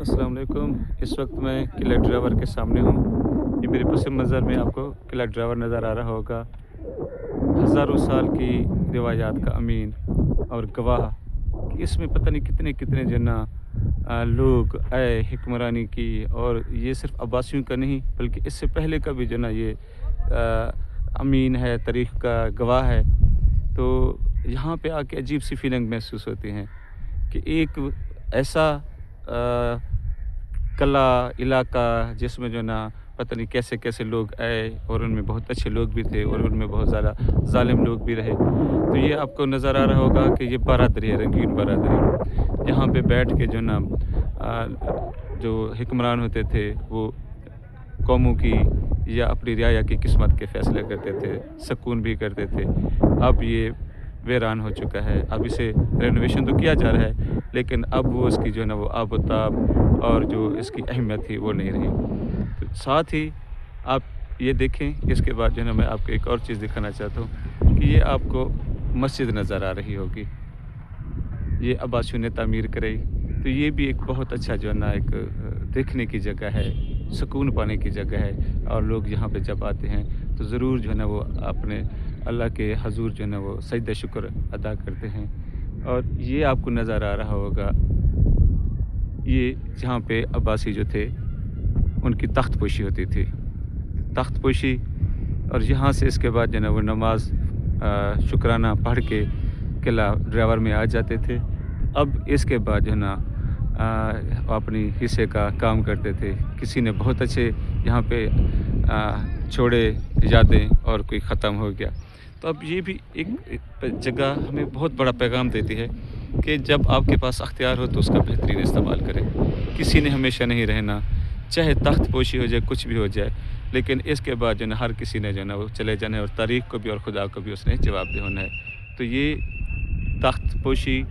अस्सलाम वालेकुम। इस वक्त मैं किला ड्रावर के सामने हूँ। ये मेरे पस मंज़र में आपको किला ड्रावर नज़र आ रहा होगा। हज़ारों साल की रिवायात का अमीन और गवाह कि इसमें पता नहीं कितने कितने लोग आए हुक्मरानी की। और ये सिर्फ अब्बासियों का नहीं बल्कि इससे पहले का भी ये अमीन है, तारीख़ का गवाह है। तो यहाँ पे आके अजीब सी फीलिंग महसूस होती हैं कि एक ऐसा कला इलाका जिसमें पता नहीं कैसे कैसे लोग आए और उनमें बहुत अच्छे लोग भी थे और उनमें बहुत ज़्यादा जालिम लोग भी रहे। तो ये आपको नज़र आ रहा होगा कि ये बारादरी है, रंगीन बारादरी। यहाँ पे बैठ के जो हुक्मरान होते थे वो कौमों की या अपनी रियाया की किस्मत के फ़ैसले करते थे, सुकून भी करते थे। अब ये वीरान हो चुका है। अब इसे रेनोवेशन तो किया जा रहा है लेकिन अब वो उसकी वो आब-ओ-ताब और जो इसकी अहमियत थी वो नहीं रही। तो साथ ही आप ये देखें, इसके बाद मैं आपको एक और चीज़ दिखाना चाहता हूँ कि ये आपको मस्जिद नज़र आ रही होगी। ये अब्बासियों ने तामीर कराई। तो ये भी एक बहुत अच्छा एक देखने की जगह है, सुकून पाने की जगह है। और लोग यहाँ पे जब आते हैं तो ज़रूर वो अपने अल्लाह के हजूर वो सजदा शुक्र अदा करते हैं। और ये आपको नज़र आ रहा होगा, ये जहाँ पे अब्बासी जो थे उनकी तख्त पोशी होती थी, तख्त पोशी। और यहाँ से इसके बाद वो नमाज शुक्राना पढ़ के किला ड्रावर में आ जाते थे। अब इसके बाद अपनी हिस्से का काम करते थे। किसी ने बहुत अच्छे यहाँ पे छोड़े यादें और कोई ख़त्म हो गया। तो अब ये भी एक जगह हमें बहुत बड़ा पैगाम देती है कि जब आपके पास अख्तियार हो तो उसका बेहतरीन इस्तेमाल करें। किसी ने हमेशा नहीं रहना, चाहे तख्त पोशी हो जाए, कुछ भी हो जाए, लेकिन इसके बाद हर किसी ने वो चले जाना है और तारीख़ को भी और खुदा को भी उसने जवाब दे होना है। तो ये तख्त पोशी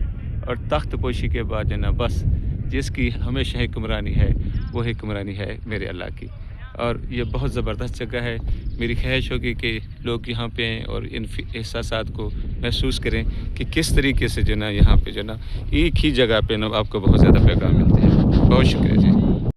और तख्त पोशी के बाद बस जिसकी हमेशा हुक्मरानी है वो हुक्मरानी है मेरे अल्लाह की। और ये बहुत ज़बरदस्त जगह है। मेरी ख्वाहिश होगी कि लोग यहाँ पे आएँ और इन एहसासात को महसूस करें कि किस तरीके से यहाँ पे एक ही जगह पे आपको बहुत ज़्यादा पैगाम मिलते हैं। बहुत शुक्रिया जी।